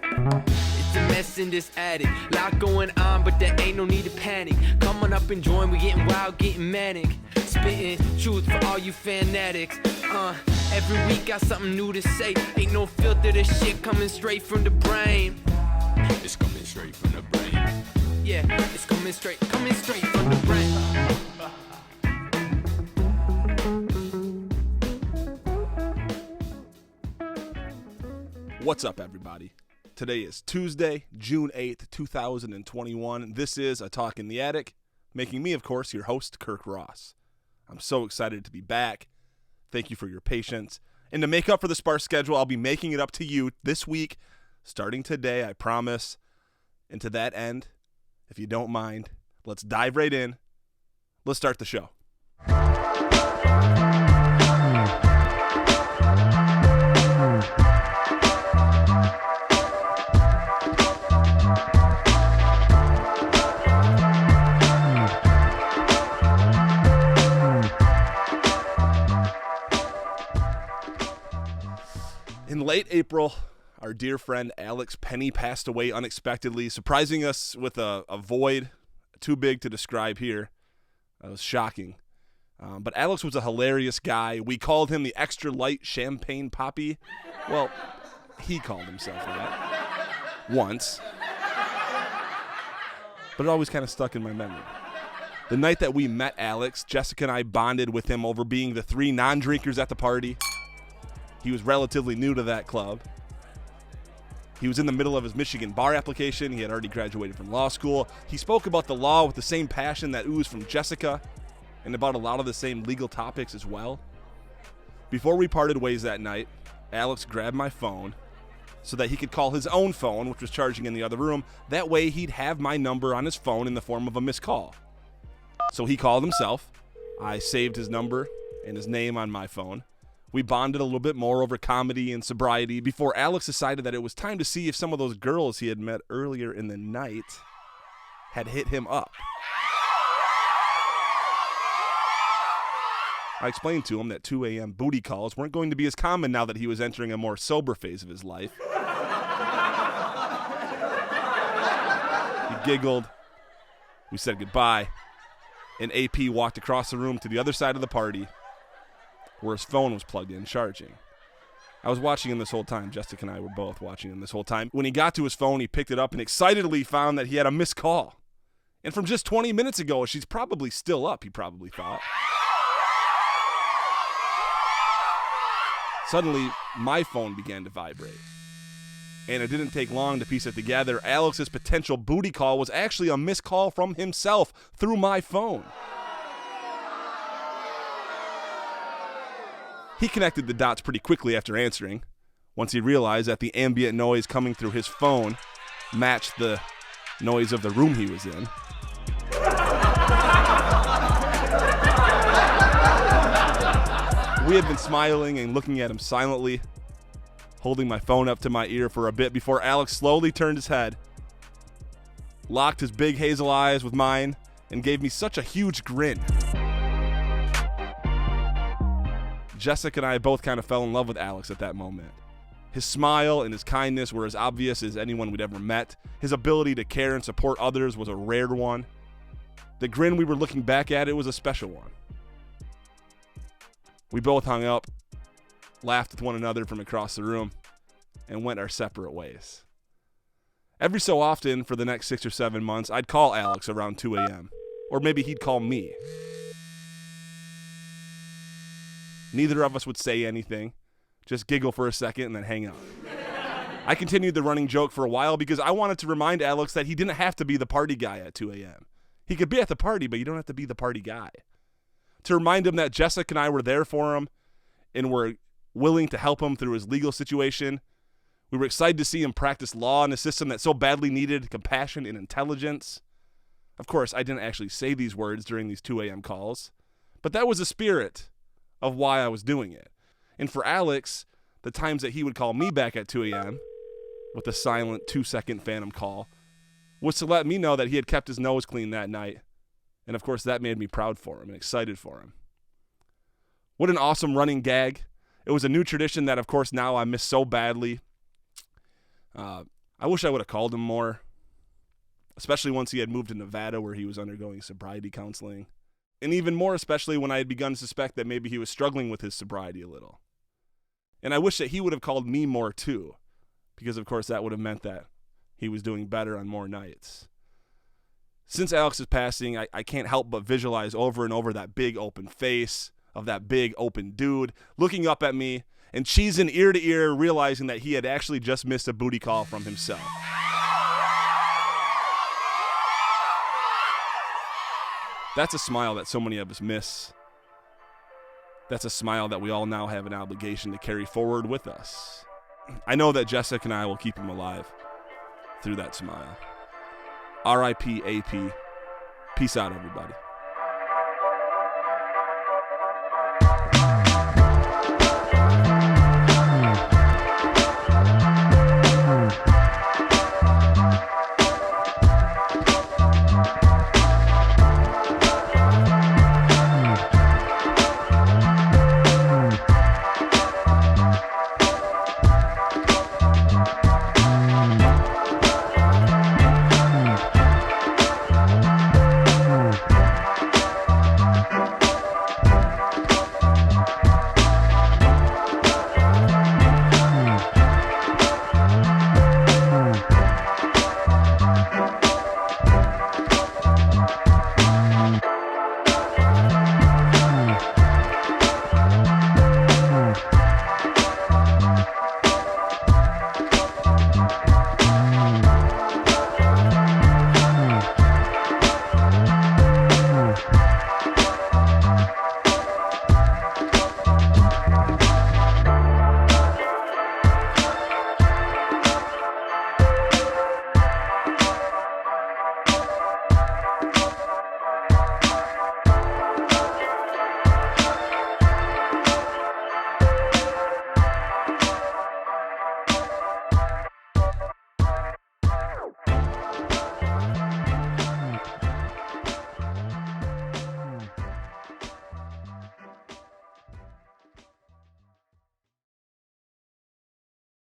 It's a mess in this attic. Lot going on, but there ain't no need to panic. Come on up and join, we getting wild, getting manic. Spitting truth for all you fanatics. Every week got something new to say. Ain't no filter, this shit coming straight from the brain. It's coming straight from the brain. Yeah, it's coming straight from the brain. What's up, everybody? Today is Tuesday, June 8th, 2021. This is A Talk in the Attic, making me, of course, your host, Kirk Ross. I'm so excited to be back. Thank you for your patience. And to make up for the sparse schedule, I'll be making it up to you this week, starting today, I promise. And to that end, if you don't mind, let's dive right in. Let's start the show. In late April, our dear friend Alex Penny passed away unexpectedly, surprising us with a void too big to describe here. It was shocking. But Alex was a hilarious guy. We called him the extra light champagne poppy. Well, he called himself that once. But it always kind of stuck in my memory. The night that we met Alex, Jessica and I bonded with him over being the three non-drinkers at the party. He was relatively new to that club. He was in the middle of his Michigan bar application. He had already graduated from law school. He spoke about the law with the same passion that oozed from Jessica and about a lot of the same legal topics as well. Before we parted ways that night, Alex grabbed my phone so that he could call his own phone, which was charging in the other room. That way he'd have my number on his phone in the form of a missed call. So he called himself. I saved his number and his name on my phone. We bonded a little bit more over comedy and sobriety before Alex decided that it was time to see if some of those girls he had met earlier in the night had hit him up. I explained to him that 2 a.m. booty calls weren't going to be as common now that he was entering a more sober phase of his life. He giggled. We said goodbye. And AP walked across the room to the other side of the party, where his phone was plugged in, charging. I was watching him this whole time. Jessica and I were both watching him this whole time. When he got to his phone, he picked it up and excitedly found that he had a missed call. And from just 20 minutes ago, she's probably still up, he probably thought. Suddenly, my phone began to vibrate. And it didn't take long to piece it together. Alex's potential booty call was actually a missed call from himself through my phone. He connected the dots pretty quickly after answering, once he realized that the ambient noise coming through his phone matched the noise of the room he was in. We had been smiling and looking at him silently, holding my phone up to my ear for a bit before Alex slowly turned his head, locked his big hazel eyes with mine, and gave me such a huge grin. Jessica and I both kind of fell in love with Alex at that moment. His smile and his kindness were as obvious as anyone we'd ever met. His ability to care and support others was a rare one. The grin we were looking back at, it was a special one. We both hung up, laughed with one another from across the room, and went our separate ways. Every so often, for the next 6 or 7 months, I'd call Alex around 2 a.m., or maybe he'd call me. Neither of us would say anything, just giggle for a second and then hang up. I continued the running joke for a while because I wanted to remind Alex that he didn't have to be the party guy at 2 a.m. He could be at the party, but you don't have to be the party guy. To remind him that Jessica and I were there for him and were willing to help him through his legal situation. We were excited to see him practice law in a system that so badly needed compassion and intelligence. Of course, I didn't actually say these words during these 2 a.m. calls, but that was the spirit of why I was doing it. And for Alex, the times that he would call me back at 2 a.m. with a silent 2-second phantom call was to let me know that he had kept his nose clean that night. And of course, that made me proud for him and excited for him. What an awesome running gag. It was a new tradition that, of course, now I miss so badly. I wish I would have called him more, especially once he had moved to Nevada where he was undergoing sobriety counseling. And even more especially when I had begun to suspect that maybe he was struggling with his sobriety a little. And I wish that he would have called me more too, because of course that would have meant that he was doing better on more nights. Since Alex's passing, I can't help but visualize over and over that big open face of that big open dude looking up at me and cheesing ear to ear, realizing that he had actually just missed a booty call from himself. That's a smile that so many of us miss. That's a smile that we all now have an obligation to carry forward with us. I know that Jessica and I will keep him alive through that smile. R.I.P. AP. Peace out, everybody.